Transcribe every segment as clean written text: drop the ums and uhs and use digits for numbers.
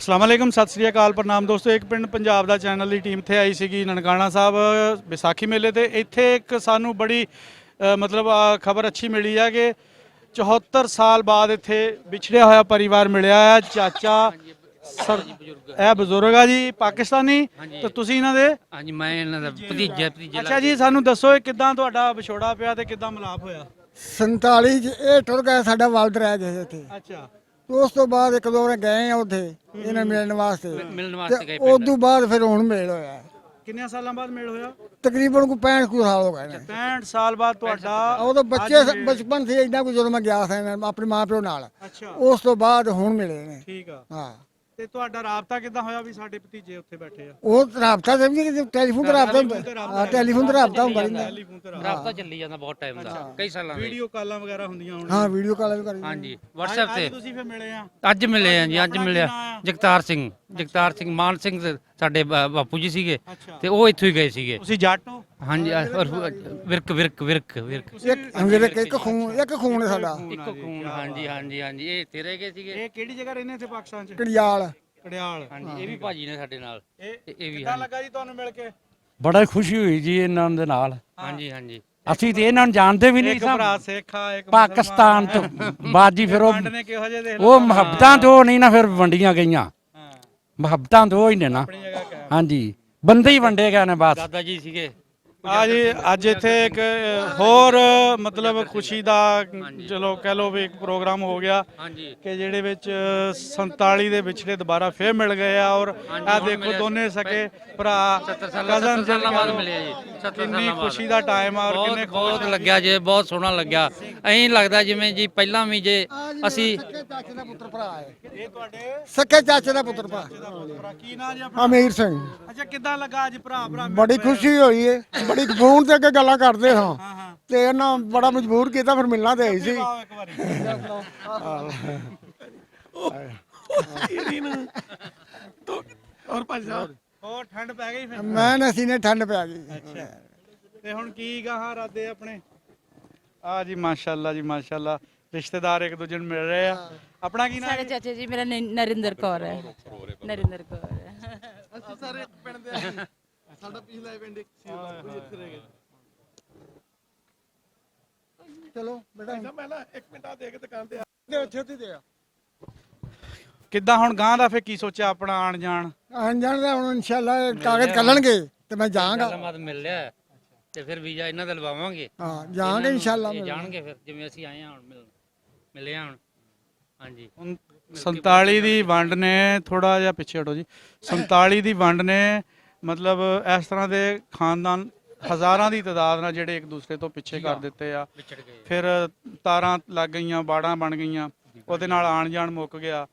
अस्सलाम वालेकुम सत श्री अकाल प्रणाम दोस्तों। एक पिंड पंजाब दा चैनल की टीम थे आई सी ननकाना साहब विसाखी मेले ते इत्थे एक सानू बड़ी मतलब खबर अच्छी मिली है कि 74 साल बाद इत्थे विछड़िया होया परिवार मिलिया है। चाचा सर ਇਹ ਬਜ਼ੁਰਗ ਆ ਜੀ ਪਾਕਿਸਤਾਨੀ ਤੇ ਤੁਸੀਂ ਇਹਨਾਂ ਦੇ ਹਾਂਜੀ ਮੈਂ ਇਹਨਾਂ ਦਾ ਭਤੀਜਾ ਅੱਛਾ ਜੀ ਸਾਨੂੰ ਦੱਸੋ ਇਹ ਕਿਦਾਂ ਤੁਹਾਡਾ ਵਿਛੋੜਾ ਪਿਆ ਤੇ ਕਿਦਾਂ ਮਿਲਾਪ ਹੋਇਆ। 47 ਚ ਇਹ ਟੁਰ ਗਿਆ ਸਾਡਾ ਵਾਲਦ ਰਹਿ ਗਏ ਇੱਥੇ। ਅੱਛਾ ਉਸ ਤੋਂ ਬਾਅਦ ਇੱਕ ਦੋ ਵਾਰ ਗਏ ਆ ਉੱਥੇ ਇਹਨਾਂ ਮਿਲਣ ਵਾਸਤੇ ਮਿਲਣ ਵਾਸਤੇ ਗਏ ਉਸ ਤੋਂ ਬਾਅਦ ਫਿਰ ਹੁਣ ਮੇਲ ਹੋਇਆ। ਕਿੰਨੇ ਸਾਲਾਂ ਬਾਅਦ ਮੇਲ ਹੋਇਆ? ਤਕਰੀਬਨ ਕੋਈ 65 ਕੁ ਸਾਲ ਹੋ ਗਏ ਨੇ। 65 ਸਾਲ ਬਾਅਦ ਤੁਹਾਡਾ ਉਦੋਂ ਬੱਚੇ ਬਚਪਨ ਸੀ ਇੰਨਾ ਕੁ ਜਦੋਂ ਮੈਂ ਗਿਆ ਸੀ ਆਪਣੇ ਮਾਂ ਪਿਓ ਨਾਲ। ਅੱਛਾ ਉਸ ਤੋਂ ਬਾਅਦ ਹੁਣ ਮਿਲੇ ਨੇ। ਠੀਕ ਆ। ਹਾਂ ਤੇ ਤੁਹਾਡਾ ਰਾਬਤਾ ਕਿਦਾਂ ਹੋਇਆ ਵੀ ਸਾਡੇ ਭਤੀਜੇ ਉੱਥੇ ਬੈਠੇ ਆ? ਉਹ ਰਾਬਤਾ ਸਮਝੀ ਕਿ ਟੈਲੀਫੋਨ ਤੇ ਰਾਬਤਾ ਹੁੰਦਾ। ਹਾਂ ਟੈਲੀਫੋਨ ਤੇ ਰਾਬਤਾ ਹੁੰਦਾ ਰਹਿੰਦਾ। ਰਾਬਤਾ ਚੱਲੀ ਜਾਂਦਾ ਬਹੁਤ ਟਾਈਮ ਦਾ ਕਈ ਸਾਲਾਂ ਦਾ। ਵੀਡੀਓ ਕਾਲਾਂ ਵਗੈਰਾ ਹੁੰਦੀਆਂ ਹੁਣ? ਹਾਂ ਵੀਡੀਓ ਕਾਲ ਵੀ ਕਰੀ। ਹਾਂਜੀ WhatsApp ਤੇ ਤੁਸੀਂ ਫਿਰ ਮਿਲੇ ਆ? ਅੱਜ ਮਿਲੇ ਆ ਜੀ, ਅੱਜ ਮਿਲਿਆ ਜਗਤਾਰ ਸਿੰਘ ਮਾਨ ਸਿੰਘ ਸਾਡੇ ਬਾਪੂ ਜੀ ਸੀਗੇ ਤੇ ਉਹ ਇੱਥੋਂ ਹੀ ਗਏ ਸੀਗੇ। ਤੁਸੀਂ ਜੱਟ ਹੋ? ਹਾਂਜੀ ਵਿਰਕ ਇੱਕ ਖੂਨ ਹੈ ਸਾਡਾ। ਇੱਕੋ ਖੂਨ। ਹਾਂਜੀ ਇਹ ਤੇਰੇ ਗਏ ਸੀਗੇ। ਇਹ ਕਿਹੜੀ ਜਗ੍ਹਾ ਰਹਿੰਦੇ ਇੱਥੇ ਪਾਕਿਸਤਾਨ ਚ? ਕੜਿਆਲ। ਕੜਿਆਲ। ਹਾਂਜੀ ਇਹ ਵੀ ਭਾਜੀ ਨੇ ਸਾਡੇ ਨਾਲ। ਇਹ ਵੀ ਕਿੱਦਾਂ ਲੱਗਾ ਜੀ ਤੁਹਾਨੂੰ ਮਿਲ ਕੇ? ਬੜਾ ਖੁਸ਼ੀ ਹੋਈ ਜੀ ਇਹਨਾਂ ਦੇ ਨਾਲ। ਹਾਂਜੀ ਅਸੀਂ ਤੇ ਇਹਨਾਂ ਨੂੰ ਜਾਣਦੇ ਵੀ ਨਹੀਂ ਇੱਕ ਸਾਂ। ਭਰਾ ਸਿੱਖ ਆ ਇੱਕ ਪਾਕਿਸਤਾਨ ਤੋਂ ਬਾਜੀ ਫਿਰ ਉਹ ਨੇ ਕਿਹੋ ਜਿਹੇ ਦੇਖ ਉਹ ਮੁਹੱਬਤਾਂ ਤੋਂ ਨਹੀਂ ਨਾ ਫਿਰ ਵੰਡੀਆਂ ਗਈਆਂ। ਹਾਂ ਮੁਹੱਬਤਾਂ ਤੋਂ ਹੀ ਨੇ ਨਾ। ਆਪਣੀ ਜਗ੍ਹਾ ਕਾਇਮ। ਹਾਂਜੀ ਬੰਦੇ ਹੀ ਵੰਡੇ ਗਏ ਨੇ ਬਸ। ਦਾਦਾ ਜੀ ਸੀਗੇ। ਆ ਜੀ ਅੱਜ ਇੱਥੇ ਇੱਕ ਹੋਰ ਮਤਲਬ ਖੁਸ਼ੀ ਦਾ ਚਲੋ ਕਹਿ ਲਓ ਵੀ ਇੱਕ ਪ੍ਰੋਗਰਾਮ ਹੋ ਗਿਆ ਹਾਂਜੀ ਕਿ ਜਿਹੜੇ ਵਿੱਚ 47 ਦੇ ਵਿਛੜੇ ਦੁਬਾਰਾ ਫੇਰ ਮਿਲ ਗਏ ਆ। ਔਰ ਆ ਦੇਖੋ ਦੋਨੇ ਸਕੇ ਭਰਾ 70 ਸਾਲਾਂ ਬਾਅਦ ਮਿਲੇ ਆ ਜੀ। 70 ਕਿੰਨੀ ਸਾਲਾਂ ਬਾਅਦ ਖੁਸ਼ੀ ਦਾ ਟਾਈਮ ਆ ਔਰ ਕਿੰਨੇ ਬਹੁਤ ਲੱਗਿਆ ਜੇ, ਬਹੁਤ ਸੋਹਣਾ ਲੱਗਿਆ। ਐਂ ਲੱਗਦਾ ਜਿਵੇਂ ਜੀ ਪਹਿਲਾਂ ਵੀ ਜੇ ਅਸੀਂ ਸੱਕੇ ਚਾਚੇ ਦਾ ਪੁੱਤਰ ਭਰਾ ਹੈ। ਇਹ ਤੁਹਾਡੇ ਸੱਕੇ ਚਾਚੇ ਦਾ ਪੁੱਤਰ ਭਰਾ ਭਰਾ ਕੀ ਨਾਂ ਜੀ ਆਪਣਾ? ਅਮੀਰ ਸਿੰਘ। ਅੱਛਾ ਕਿੱਦਾਂ ਲੱਗਾ ਅੱਜ ਭਰਾ ਮਿਲ ਬੜੀ ਪਏ? ਖੁਸ਼ੀ ਹੋਈ ਏ। ਬੜੀ ਫੋਨ ਤੇ ਅੱਗੇ ਗੱਲਾਂ ਕਰਦੇ ਹਾਂ ਹਾਂ ਹਾਂ ਤੇ ਇਹਨਾਂ ਬੜਾ ਮਜਬੂਰ ਕੀਤਾ ਫਿਰ ਮਿਲਣਾ ਤੇ ਆਈ ਸੀ। ਆਓ ਇੱਕ ਵਾਰੀ ਔਰ ਭਾਈ ਸਾਹਿਬ ਹੋਰ ਠੰਡ ਪੈ ਗਈ ਫਿਰ? ਮੈਂ ਨਸੀ ਨੇ ਠੰਡ ਪੈ ਗਈ। ਅੱਛਾ ਤੇ ਹੁਣ ਕੀ ਗਾਹਾਂ ਇਰਾਦੇ ਆਪਣੇ? ਆ ਜੀ ਮਾਸ਼ਾਅੱਲਾ ਜੀ ਮਾਸ਼ਾਅੱਲਾ ਰਿਸ਼ਤੇਦਾਰ ਇੱਕ ਦੂਜੇ ਨੂੰ ਮਿਲ ਰਹੇ ਆ। ਆਪਣਾ ਕੀ ਨਾਮ ਸਾਡੇ ਚਾਚਾ ਜੀ ਮੇਰਾ ਨਰਿੰਦਰ ਕੌਰ ਹੈ। ਨਰਿੰਦਰ ਕੌਰ ਹੈ। ਅਸੀਂ ਸਾਰੇ ਪਿੰਡ ਦੇ ਸਾਡਾ ਪਿਛਲਾ ਪਿੰਡ ਚਲੋ ਬੇਟਾ ਪਹਿਲਾਂ 1 ਮਿੰਟ ਆ ਦੇ ਕੇ ਦੁਕਾਨ ਤੇ ਆ ਛੇਤੀ ਦੇ ਆ। ਕਿੱਦਾਂ ਹੁਣ ਗਾਂ ਦਾ ਫਿਰ ਕੀ ਸੋਚਿਆ ਆਪਣਾ ਆਣ ਜਾਣ? ਅਣਜਾਣ ਦਾ ਹੁਣ ਇਨਸ਼ਾਅੱਲਾ ਕਾਗਜ਼ ਕੱਢਣਗੇ ਤੇ ਮੈਂ ਜਾਵਾਂਗਾ। ਬਾਅਦ ਮਿਲ ਲਿਆ ਤੇ ਫਿਰ ਵੀਜ਼ਾ ਇਹਨਾਂ ਦਾ ਲਵਾਵਾਂਗੇ। ਹਾਂ ਜਾਵਾਂਗੇ ਇਨਸ਼ਾਅੱਲਾ। ਇਹ ਜਾਣਗੇ ਫਿਰ ਜਿਵੇਂ ਅਸੀਂ ਆਏ ਹਾਂ ਹੁਣ ਮਿਲੇ ਹਾਂ ਹੁਣ। ਹਾਂਜੀ ਹੁਣ 47 ਦੀ ਵੰਡ ਨੇ ਥੋੜਾ ਜਿਹਾ ਪਿੱਛੇ ਹਟੋ ਜੀ। 47 ਦੀ ਵੰਡ ਨੇ ਮਤਲਬ ਇਸ ਤਰ੍ਹਾਂ ਦੇ ਖਾਨਦਾਨ ਹਜ਼ਾਰਾਂ ਦੀ ਤਾਦਾਦ ਨਾਲ ਜਿਹੜੇ ਇੱਕ ਦੂਸਰੇ ਤੋਂ ਪਿੱਛੇ ਕਰ ਦਿੱਤੇ ਆ। ਵਿਛੜ ਗਏ। ਫਿਰ ਤਾਰਾਂ ਲੱਗ ਗਈਆਂ, ਬਾੜਾਂ ਬਣ ਗਈਆਂ, ਉਹਦੇ ਨਾਲ ਆਣ ਜਾਣ ਮੁੱਕ ਗਿਆ।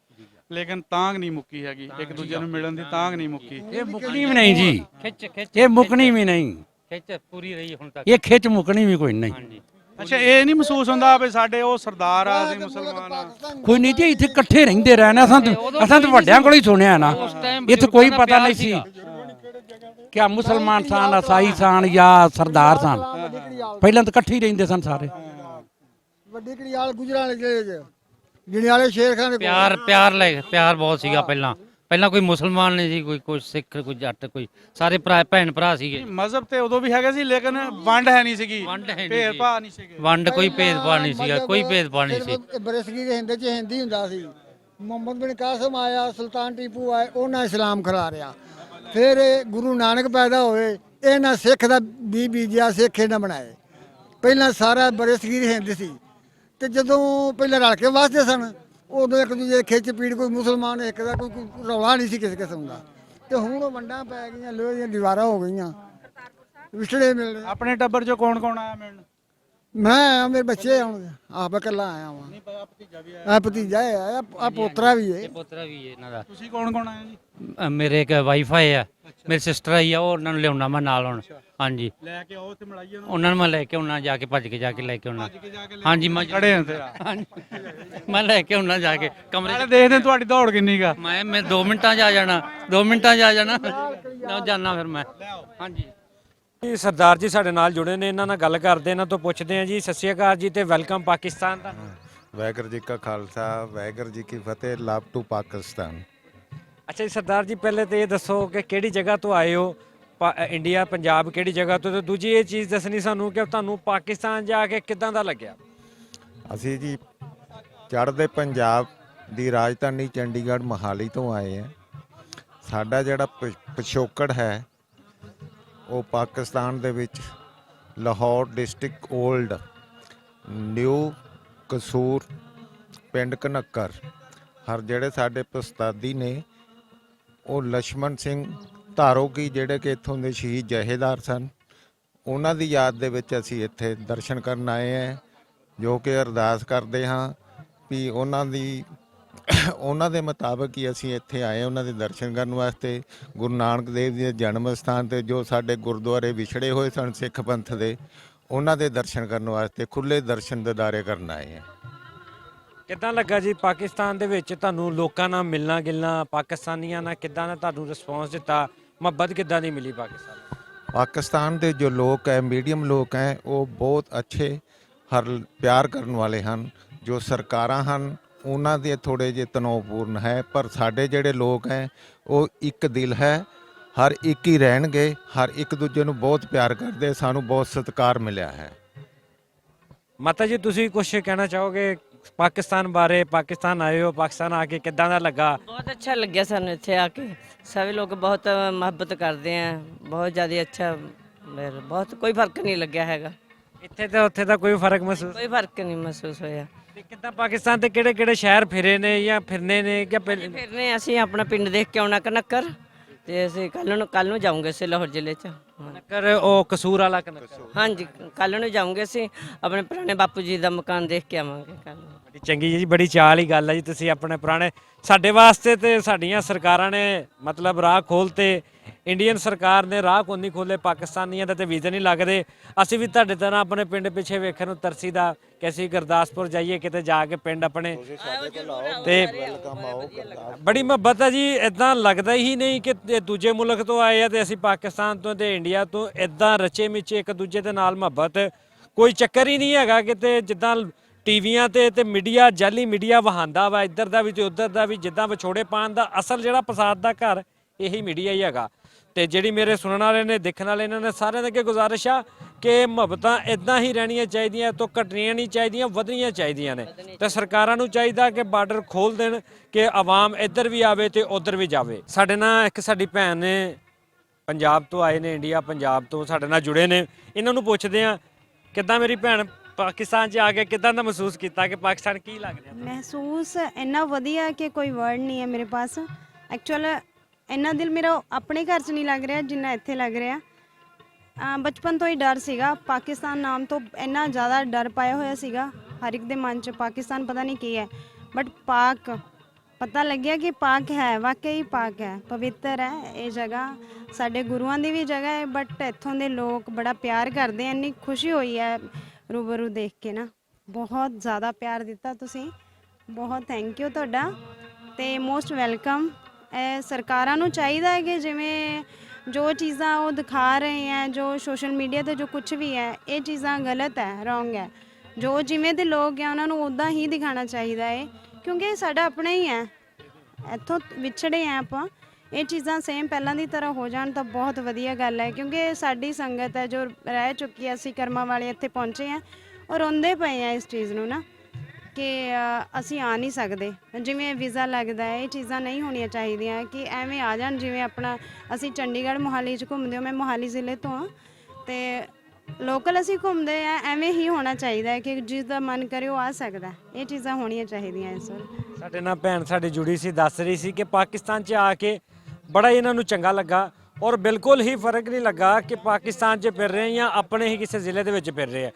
ਲੇਕਿਨ ਤਾਂਗ ਨਹੀਂ ਮੁੱਕੀ ਹੈਗੀ, ਇੱਕ ਦੂਜੇ ਨੂੰ ਮਿਲਣ ਦੀ ਤਾਂਗ ਨਹੀਂ ਮੁੱਕੀ। ਇਹ ਮੁੱਕਣੀ ਵੀ ਨਹੀਂ ਜੀ। ਖਿੱਚ ਇਹ ਮੁੱਕਣੀ ਵੀ ਨਹੀਂ। ਖਿੱਚ ਪੂਰੀ ਰਹੀ ਹੁਣ ਤੱਕ। ਇਹ ਖਿੱਚ ਮੁੱਕਣੀ ਵੀ ਕੋਈ ਨਹੀਂ। ਹਾਂਜੀ ਅੱਛਾ ਇਹ ਨਹੀਂ ਮਹਿਸੂਸ ਹੁੰਦਾ ਵੀ ਸਾਡੇ ਉਹ ਸਰਦਾਰ ਆ ਅਸੀਂ ਮੁਸਲਮਾਨ ਆ? ਕੋਈ ਨਹੀਂ ਜੀ ਇੱਥੇ ਇਕੱਠੇ ਰਹਿੰਦੇ ਰਹੇ ਨੇ। ਅਸਾਂ ਤਾਂ ਵੱਡਿਆਂ ਕੋਲ ਹੀ ਸੁਣਿਆ ਨਾ। ਇੱਥੇ ਕੋਈ ਪਤਾ ਨਹੀਂ ਸੀ ਕਿ ਆ ਮੁਸਲਮਾਨ ਸਨ, ਈਸਾਈ ਸਨ ਜਾਂ ਸਰਦਾਰ ਸਨ। ਪਹਿਲਾਂ ਤਾਂ ਇਕੱਠੇ ਹੀ ਰਹਿੰਦੇ ਸਨ ਸਾਰੇ। ਵੱਡੀ ਕੜਿਆਲ ਗੁਜਰਾਂ ਜਿਹੜੇ ਵਾਲੇ ਸ਼ੇਰ ਖਾਨ ਦੇ ਪਿਆਰ ਬਹੁਤ ਸੀਗਾ ਪਹਿਲਾਂ ਕੋਈ ਮੁਸਲਮਾਨ ਨਹੀਂ ਸੀ, ਕੋਈ ਸਿੱਖ, ਕੋਈ ਜੱਟ, ਕੋਈ ਸਾਰੇ ਭੈਣ ਭਰਾ ਸੀਗੇ। ਮਜ਼ਹਬ ਤੇ ਉਦੋਂ ਵੀ ਹੈਗਾ ਸੀ ਲੇਕਿਨ ਵੰਡ ਹੈ ਨਹੀਂ ਸੀਗੀ, ਭੇਦ ਭਾਅ ਨਹੀਂ ਸੀਗੇ। ਵੰਡ ਕੋਈ ਭੇਦਭਾਵ ਨਹੀਂ ਸੀਗਾ, ਕੋਈ ਭੇਦਭਾਵ ਨਹੀਂ ਸੀ। ਬਰਸਗੀ ਦੇ ਹਿੰਦ ਚ ਹਿੰਦੀ ਹੁੰਦਾ ਸੀ। ਮੁਹੰਮਦ ਬਿਨ ਕਾਸਮ ਆਇਆ, ਸੁਲਤਾਨ ਟੀਪੂ ਆਏ, ਉਹਨਾਂ ਇਸਲਾਮ ਖਿਲਾਰਿਆ। ਫਿਰ ਗੁਰੂ ਨਾਨਕ ਪੈਦਾ ਹੋਏ, ਇਹਨਾਂ ਸਿੱਖ ਦਾ ਬੀਜਿਆ, ਸਿੱਖ ਇਹਨਾਂ ਬਣਾਏ। ਪਹਿਲਾਂ ਸਾਰਾ ਬਰਸਗੀ ਹਿੰਦ ਸੀ ਤੇ ਜਦੋਂ ਪਹਿਲਾਂ ਰਲ ਕੇ ਵਸਦੇ ਸਨ ਉਦੋਂ ਇੱਕ ਦੂਜੇ ਖਿੱਚ ਪੀੜ, ਕੋਈ ਮੁਸਲਮਾਨ ਇੱਕ ਦਾ ਕੋਈ ਰੌਲਾ ਨਹੀਂ ਸੀ ਕਿਸੇ ਕਿਸਮ ਦਾ। ਤੇ ਹੁਣ ਉਹ ਵੰਡਾਂ ਪੈ ਗਈਆਂ, ਲੋਹੇ ਦੀਆਂ ਦੀਵਾਰਾਂ ਹੋ ਗਈਆਂ, ਵਿਛੜੇ ਮਿਲਦੇ। ਆਪਣੇ ਟੱਬਰ ਚੋਂ ਕੌਣ ਕੌਣ ਆਇਆ ਮਿਲਣ? ਮੈਂ ਮੇਰੇ ਬੱਚੇ ਆਉਣਗੇ, ਆਪ ਇਕੱਲਾ ਆਇਆ ਵਾਂ। ਆ ਭਤੀਜਾ ਹੈ, ਆ ਪੋਤਰਾ ਵੀ ਹੈ। ਪੋਤਰਾ ਵੀ ਹੈ ਇਹਨਾਂ ਦਾ। ਤੁਸੀਂ ਕੌਣ ਕੌਣ ਆਏ ਜੀ? ਮੇਰੇ ਇੱਕ ਵਾਈਫ ਹੈ, ਮੇਰੀ ਸਿਸਟਰ ਆਈ ਆ, ਉਹਨਾਂ ਨੂੰ ਲਿਆਉਣਾ ਮੈਂ ਨਾਲ ਹੁਣ। ਹਾਂਜੀ ਲੈ ਕੇ ਆਓ ਤੇ ਮਿਲਾਈਏ ਉਹਨਾਂ ਨੂੰ ਮੈਂ ਲੈ ਕੇ ਆਉਣਾ, ਜਾ ਕੇ ਭੱਜ ਕੇ ਜਾ ਕੇ ਲੈ ਕੇ ਆਉਣਾ। ਹਾਂਜੀ ਮੈਂ ਖੜੇ ਹਾਂ ਤੇਰਾ। ਮੈਂ ਲੈ ਕੇ ਆਉਣਾ ਜਾ ਕੇ ਕਮਰੇ ਨਾਲੇ ਦੇਖਦੇ ਤੁਹਾਡੀ ਦੌੜ ਕਿੰਨੀ ਗਾ। ਮੈਂ 2 ਮਿੰਟਾਂ 'ਚ ਆ ਜਾਣਾ, 2 ਮਿੰਟਾਂ 'ਚ ਆ ਜਾਣਾ। ਜਾਣਾ ਫਿਰ ਮੈਂ। ਹਾਂਜੀ ਸਰਦਾਰ ਜੀ ਸਾਡੇ ਨਾਲ ਜੁੜੇ ਨੇ, ਇਹਨਾਂ ਨਾਲ ਗੱਲ ਕਰਦੇ, ਇਹਨਾਂ ਤੋਂ ਪੁੱਛਦੇ ਆ ਜੀ। ਸਤਿ ਸ਼੍ਰੀ ਅਕਾਲ ਜੀ ਤੇ ਵੈਲਕਮ ਪਾਕਿਸਤਾਨ ਦਾ। ਵਾਹਿਗੁਰੂ ਜੀ ਕਾ ਖਾਲਸਾ, ਵਾਹਿਗੁਰੂ ਜੀ ਕੀ ਫਤਿਹ। Love to Pakistan. ਅੱਛਾ ਜੀ ਸਰਦਾਰ ਜੀ, ਪਹਿਲੇ ਤੇ ਇਹ ਦੱਸੋ ਕਿ ਕਿਹੜੀ ਜਗ੍ਹਾ ਤੋਂ ਆਏ ਹੋ? ਇੰਡੀਆ, ਪੰਜਾਬ ਕਿਹੜੀ ਜਗ੍ਹਾ ਤੋਂ? ਤੇ ਦੂਜੀ ਇਹ ਚੀਜ਼ ਦੱਸਣੀ ਸਾਨੂੰ ਕਿ ਤੁਹਾਨੂੰ ਪਾਕਿਸਤਾਨ ਜਾ ਕੇ ਕਿੱਦਾਂ ਦਾ ਲੱਗਿਆ? ਅਸੀਂ ਜੀ ਚੜ੍ਹਦੇ ਪੰਜਾਬ ਦੀ ਰਾਜਧਾਨੀ ਚੰਡੀਗੜ੍ਹ ਮੋਹਾਲੀ ਤੋਂ ਆਏ ਹਾਂ। ਸਾਡਾ ਜਿਹੜਾ ਪਿਛੋਕੜ ਹੈ ਉਹ ਪਾਕਿਸਤਾਨ ਦੇ ਵਿੱਚ ਲਾਹੌਰ ਡਿਸਟ੍ਰਿਕਟ ਓਲਡ ਨਿਊ ਕਸੂਰ ਪਿੰਡ ਘਨੱਕਰ ਹਰ ਜਿਹੜੇ ਸਾਡੇ ਉਸਤਾਦੀ ਨੇ ਉਹ ਲక్ష్మణ ਸਿੰਘ ਧਾਰੋਕੀ ਜਿਹੜੇ ਕਿ ਇੱਥੋਂ ਦੇ ਸ਼ਹੀਦ ਜਹੇਦਾਰ ਸਨ, ਉਹਨਾਂ ਦੀ ਯਾਦ ਦੇ ਵਿੱਚ ਅਸੀਂ ਇੱਥੇ ਦਰਸ਼ਨ ਕਰਨ ਆਏ ਹਾਂ, ਜੋ ਕਿ ਅਰਦਾਸ ਕਰਦੇ ਹਾਂ ਵੀ ਉਹਨਾਂ ਦੇ ਮੁਤਾਬਕ ਹੀ ਅਸੀਂ ਇੱਥੇ ਆਏ ਉਹਨਾਂ ਦੇ ਦਰਸ਼ਨ ਕਰਨ ਵਾਸਤੇ। ਗੁਰੂ ਨਾਨਕ ਦੇਵ ਜੀ ਦੇ ਜਨਮ ਸਥਾਨ ਤੇ ਜੋ ਸਾਡੇ ਗੁਰਦੁਆਰੇ ਵਿਛੜੇ ਹੋਏ ਸਨ ਸਿੱਖ ਪੰਥ ਦੇ, ਉਹਨਾਂ ਦੇ ਦਰਸ਼ਨ ਕਰਨ ਵਾਸਤੇ ਖੁੱਲੇ ਦਰਸ਼ਨ ਦਿਦਾਰੇ ਕਰਨ ਆਏ ਹਾਂ। ਕਿੱਦਾਂ ਲੱਗਾ ਜੀ ਪਾਕਿਸਤਾਨ ਦੇ ਵਿੱਚ ਤੁਹਾਨੂੰ ਲੋਕਾਂ ਨਾਲ ਮਿਲਣਾ ਗਿਲਣਾ, ਪਾਕਿਸਤਾਨੀਆਂ ਨਾਲ ਕਿੱਦਾਂ ਦਾ ਤੁਹਾਨੂੰ ਰਿਸਪੌਂਸ ਦਿੱਤਾ, ਮੁਹੱਬਤ ਕਿੱਦਾਂ ਦੀ ਮਿਲੀ पाकिस्तान के जो लोग हैं मीडियम लोग हैं वो बहुत अच्छे हर प्यार करने वाले हैं। जो सरकारां ਹਨ ਉਹਨਾਂ ਦੇ ਥੋੜੇ ਜਿਹੇ ਤਣਾਅਪੂਰਨ ਹੈ, ਪਰ ਸਾਡੇ ਜਿਹੜੇ ਲੋਕ ਹੈ ਉਹ ਇੱਕ ਦਿਲ ਹੈ, ਹਰ ਇੱਕ ਹੀ ਰਹਿਣਗੇ, ਹਰ ਇੱਕ ਦੂਜੇ ਨੂੰ ਬਹੁਤ ਪਿਆਰ ਕਰਦੇ, ਸਾਨੂੰ ਬਹੁਤ ਸਤਿਕਾਰ ਮਿਲਿਆ ਹੈ। ਮਾਤਾ ਜੀ ਤੁਸੀਂ ਕੁਝ ਕਹਿਣਾ ਚਾਹੋਗੇ ਪਾਕਿਸਤਾਨ ਬਾਰੇ? ਪਾਕਿਸਤਾਨ ਆਏ ਹੋ, ਪਾਕਿਸਤਾਨ ਆ ਕੇ ਕਿੱਦਾਂ ਦਾ ਲੱਗਾ? बहुत अच्छा लग गया सानू इत्थे आके। सभी लोग बहुत मोहब्बत करते हैं, बहुत ज़्यादा अच्छा, बहुत कोई फर्क नहीं लग्या हैगा, ਇੱਥੇ ਤੇ ਉੱਥੇ ਦਾ ਕੋਈ ਫਰਕ ਮਹਿਸੂਸ? कोई फर्क नहीं महसूस होया। ਤੇ ਕਿੱਦਾਂ ਪਾਕਿਸਤਾਨ ਦੇ ਕਿਹੜੇ ਕਿਹੜੇ ਸ਼ਹਿਰ ਫਿਰੇ ਨੇ ਜਾਂ ਫਿਰਨੇ ਨੇ ਕਿ फिरने ਅਸੀਂ ਆਪਣਾ ਪਿੰਡ ਦੇਖ ਕੇ ਆਉਣਾ ਕਨੱਕਰ, ਤੇ ਅਸੀਂ ਕੱਲ ਨੂੰ ਜਾਵਾਂਗੇ ਅਸੀਂ ਲਾਹੌਰ ਜ਼ਿਲ੍ਹੇ 'ਚ। ਕਨੱਕਰ ਉਹ ਕਸੂਰ ਵਾਲਾ ਕਨੱਕਰ? ਹਾਂਜੀ ਕੱਲ ਨੂੰ ਜਾਵਾਂਗੇ ਅਸੀਂ, ਆਪਣੇ ਪੁਰਾਣੇ ਬਾਪੂ ਜੀ ਦਾ ਮਕਾਨ ਦੇਖ ਕੇ ਆਵਾਂਗੇ ਕੱਲ ਨੂੰ। ਬੜੀ ਚੰਗੀ ਜੀ, ਬੜੀ ਚਾਲ ਹੀ ਗੱਲ ਹੈ ਜੀ, ਤੁਸੀਂ ਆਪਣੇ ਪੁਰਾਣੇ ਸਾਡੇ ਵਾਸਤੇ ਤੇ ਸਾਡੀਆਂ ਸਰਕਾਰਾਂ ਨੇ ਮਤਲਬ ਰਾਹ ਖੋਲ੍ਹਤੇ। ਇੰਡੀਅਨ ਸਰਕਾਰ ਨੇ ਰਾਹ ਕੋਈ ਨਹੀਂ ਖੋਲ੍ਹੇ, ਪਾਕਿਸਤਾਨੀਆਂ ਦੇ ਤੇ ਵੀਜ਼ੇ ਨਹੀਂ ਲੱਗਦੇ। ਅਸੀਂ ਵੀ ਤੁਹਾਡੇ ਤਰ੍ਹਾਂ ਆਪਣੇ ਪਿੰਡ ਪਿੱਛੇ ਵੇਖਣ ਨੂੰ ਤਰਸੀਦਾ ਕਿ ਅਸੀਂ ਗੁਰਦਾਸਪੁਰ ਜਾਈਏ, ਕਿਤੇ ਜਾ ਕੇ ਪਿੰਡ ਆਪਣੇ, ਤੇ ਬੜੀ ਮੁਹੱਬਤ ਹੈ ਜੀ। ਇਦਾਂ ਲੱਗਦਾ ਹੀ ਨਹੀਂ ਕਿ ਇਹ ਦੂਜੇ ਮੁਲਕ ਤੋਂ ਆਏ ਆ ਤੇ ਅਸੀਂ ਪਾਕਿਸਤਾਨ ਤੋਂ ਤੇ ਇੰਡੀਆ ਤੋਂ। ਇਦਾਂ ਰਚੇ ਮਿਚੇ ਇੱਕ ਦੂਜੇ ਦੇ ਨਾਲ ਮੁਹੱਬਤ, ਕੋਈ ਚੱਕਰ ਹੀ ਨਹੀਂ ਹੈਗਾ ਕਿਤੇ ਜਿੱਦਾਂ ਟੀਵੀਆਂ ਤੇ ਮੀਡੀਆ ਜਾਲੀ ਮੀਡੀਆ ਵਹਾਉਂਦਾ ਵਾ, ਇੱਧਰ ਦਾ ਵੀ ਤੇ ਉੱਧਰ ਦਾ ਵੀ, ਜਿੱਦਾਂ ਵਿਛੋੜੇ ਪਾਉਣ ਦਾ ਅਸਲ ਜਿਹੜਾ ਫਸਾਦ ਦਾ ਘਰ ਇਹੀ ਮੀਡੀਆ ਹੀ ਹੈਗਾ। ਤੇ ਜਿਹੜੀ ਮੇਰੇ ਸੁਣਨ ਵਾਲੇ ਨੇ, ਦੇਖਣ ਵਾਲੇ, ਇਹਨਾਂ ਨੇ ਸਾਰਿਆਂ ਦੇ ਅੱਗੇ ਗੁਜ਼ਾਰਿਸ਼ ਆ ਕਿ ਮੁਹੱਬਤਾਂ ਇਦਾਂ ਹੀ ਰਹਿਣੀਆਂ ਚਾਹੀਦੀਆਂ, ਤੋਂ ਘਟਣੀਆਂ ਨਹੀਂ ਚਾਹੀਦੀਆਂ, ਵਧਣੀਆਂ ਚਾਹੀਦੀਆਂ ਨੇ। ਤੇ ਸਰਕਾਰਾਂ ਨੂੰ ਚਾਹੀਦਾ ਕਿ ਬਾਰਡਰ ਖੋਲ੍ਹ ਦੇਣ ਕਿ ਆਵਾਮ ਇੱਧਰ ਵੀ ਆਵੇ ਤੇ ਉੱਧਰ ਵੀ ਜਾਵੇ। ਸਾਡੇ ਨਾਲ ਇੱਕ ਸਾਡੀ ਭੈਣ ਨੇ ਪੰਜਾਬ ਤੋਂ ਆਏ ਨੇ, ਇੰਡੀਆ ਪੰਜਾਬ ਤੋਂ ਸਾਡੇ ਨਾਲ ਜੁੜੇ ਨੇ, ਇਹਨਾਂ ਨੂੰ ਪੁੱਛਦੇ ਆ ਕਿੱਦਾਂ ਮੇਰੀ ਭੈਣ ਪਾਕਿਸਤਾਨ 'ਚ ਆ ਕੇ ਕਿੱਦਾਂ ਦਾ ਮਹਿਸੂਸ ਕੀਤਾ, ਕਿ ਪਾਕਿਸਤਾਨ ਕੀ ਲੱਗ ਰਿਹਾ? ਮਹਿਸੂਸ ਇੰਨਾ ਵਧੀਆ ਕਿ ਕੋਈ ਵਰਡ ਨਹੀਂ ਹੈ ਮੇਰੇ ਪਾਸ। ਐਕਚੁਅਲ ਇੰਨਾ ਦਿਲ ਮੇਰਾ ਆਪਣੇ ਘਰ 'ਚ ਨਹੀਂ ਲੱਗ ਰਿਹਾ ਜਿੰਨਾ ਇੱਥੇ ਲੱਗ ਰਿਹਾ। ਬਚਪਨ ਤੋਂ ਹੀ ਡਰ ਸੀਗਾ, ਪਾਕਿਸਤਾਨ ਨਾਮ ਤੋਂ ਇੰਨਾ ਜ਼ਿਆਦਾ ਡਰ ਪਾਇਆ ਹੋਇਆ ਸੀਗਾ ਹਰ ਇੱਕ ਦੇ ਮਨ 'ਚ। ਪਾਕਿਸਤਾਨ ਪਤਾ ਨਹੀਂ ਕੀ ਹੈ, ਬਟ ਪਾਕ ਪਤਾ ਲੱਗਿਆ ਕਿ ਪਾਕ ਹੈ, ਵਾਕਈ ਪਾਕ ਹੈ, ਪਵਿੱਤਰ ਹੈ ਇਹ ਜਗ੍ਹਾ, ਸਾਡੇ ਗੁਰੂਆਂ ਦੀ ਵੀ ਜਗ੍ਹਾ ਹੈ। ਬਟ ਇੱਥੋਂ ਦੇ ਲੋਕ ਬੜਾ ਪਿਆਰ ਕਰਦੇ, ਇੰਨੀ ਖੁਸ਼ੀ ਹੋਈ ਹੈ ਰੂਬਰੂ ਦੇਖ ਕੇ ਨਾ। ਬਹੁਤ ਜ਼ਿਆਦਾ ਪਿਆਰ ਦਿੱਤਾ ਤੁਸੀਂ, ਬਹੁਤ ਥੈਂਕ ਯੂ ਤੁਹਾਡਾ, ਤੇ ਮੋਸਟ ਵੈਲਕਮ। ਇਹ ਸਰਕਾਰਾਂ ਨੂੰ ਚਾਹੀਦਾ ਹੈ ਕਿ ਜਿਵੇਂ ਜੋ ਚੀਜ਼ਾਂ ਉਹ ਦਿਖਾ ਰਹੇ ਹੈ, ਜੋ ਸੋਸ਼ਲ ਮੀਡੀਆ ਤੇ ਜੋ ਕੁਝ ਵੀ ਹੈ, ਇਹ ਚੀਜ਼ਾਂ ਗਲਤ ਹੈ, ਰੋਂਗ ਹੈ। ਜੋ ਜਿਵੇਂ ਦੇ ਲੋਕ ਹੈ ਉਹਨਾਂ ਨੂੰ ਉੱਦਾਂ ਹੀ ਦਿਖਾਉਣਾ ਚਾਹੀਦਾ ਹੈ, ਕਿਉਂਕਿ ਇਹ ਸਾਡਾ ਆਪਣਾ ਹੀ ਹੈ, ਇੱਥੋਂ ਵਿਛੜੇ ਹਾਂ ਆਪਾਂ। ਇਹ ਚੀਜ਼ਾਂ ਸੇਮ ਪਹਿਲਾਂ ਦੀ ਤਰ੍ਹਾਂ ਹੋ ਜਾਣ ਤਾਂ ਬਹੁਤ ਵਧੀਆ ਗੱਲ ਹੈ, ਕਿਉਂਕਿ ਸਾਡੀ ਸੰਗਤ ਹੈ ਜੋ ਰਹਿ ਚੁੱਕੀ ਹੈ, ਅਸੀਂ ਕਰਮਾਂ ਵਾਲੇ ਇੱਥੇ ਪਹੁੰਚੇ ਹਾਂ ਔਰ ਰੋਂਦੇ ਪਏ ਹਾਂ ਇਸ ਚੀਜ਼ ਨੂੰ ਨਾ, ਕਿ ਅਸੀਂ ਆ ਨਹੀਂ ਸਕਦੇ। ਜਿਵੇਂ ਵੀਜ਼ਾ ਲੱਗਦਾ ਹੈ, ਇਹ ਚੀਜ਼ਾਂ ਨਹੀਂ ਹੋਣੀਆਂ ਚਾਹੀਦੀਆਂ ਕਿ ਐਵੇਂ ਆ ਜਾਣ। ਜਿਵੇਂ ਆਪਣਾ ਅਸੀਂ ਚੰਡੀਗੜ੍ਹ ਮੋਹਾਲੀ 'ਚ ਘੁੰਮਦੇ ਹੋ, ਮੈਂ ਮੋਹਾਲੀ ਜ਼ਿਲ੍ਹੇ ਤੋਂ ਹਾਂ, ਅਤੇ ਲੋਕਲ ਅਸੀਂ ਘੁੰਮਦੇ ਆ, ਐਵੇਂ ਹੀ ਹੋਣਾ ਚਾਹੀਦਾ ਹੈ ਕਿ ਜਿਸ ਦਾ ਮਨ ਕਰੇ ਉਹ ਆ ਸਕਦਾ। ਇਹ ਚੀਜ਼ਾਂ ਹੋਣੀਆਂ ਚਾਹੀਦੀਆਂ ਹੈ ਸਰ। ਸਾਡੇ ਨਾਲ ਭੈਣ ਸਾਡੀ ਜੁੜੀ ਸੀ, ਦੱਸ ਰਹੀ ਸੀ ਕਿ ਪਾਕਿਸਤਾਨ 'ਚ ਆ ਕੇ ਬੜਾ ਇਹਨਾਂ ਨੂੰ ਚੰਗਾ ਲੱਗਾ ਔਰ ਬਿਲਕੁਲ ਹੀ ਫਰਕ ਨਹੀਂ ਲੱਗਾ ਕਿ ਪਾਕਿਸਤਾਨ 'ਚ ਫਿਰ ਰਹੇ ਜਾਂ ਆਪਣੇ ਹੀ ਕਿਸੇ ਜ਼ਿਲ੍ਹੇ ਦੇ ਵਿੱਚ ਫਿਰ ਰਹੇ ਆ।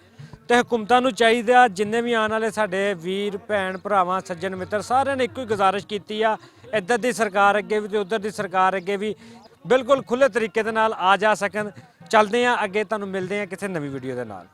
ਤੇ ਹਕੂਮਤਾਂ ਨੂੰ ਚਾਹੀਦਾ, ਜਿੰਨੇ ਵੀ ਆਉਣ ਵਾਲੇ ਸਾਡੇ ਵੀਰ ਭੈਣ ਭਰਾਵਾਂ ਸੱਜਣ ਮਿੱਤਰ, ਸਾਰਿਆਂ ਨੇ ਇੱਕੋ ਹੀ ਗੁਜ਼ਾਰਿਸ਼ ਕੀਤੀ ਆ, ਇੱਧਰ ਦੀ ਸਰਕਾਰ ਅੱਗੇ ਵੀ ਤੇ ਉੱਧਰ ਦੀ ਸਰਕਾਰ ਅੱਗੇ ਵੀ ਬਿਲਕੁਲ ਖੁੱਲ੍ਹੇ ਤਰੀਕੇ ਦੇ ਨਾਲ ਆ ਜਾ ਸਕਣ। ਚੱਲਦੇ ਆ ਅੱਗੇ, ਤੁਹਾਨੂੰ ਮਿਲਦੇ ਆ ਕਿਸੇ ਨਵੀਂ ਵੀਡੀਓ ਦੇ ਨਾਲ।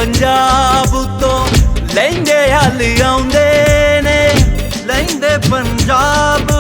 पंजाब तो लहंगे हल आउंदे ने लहंदे पंजाब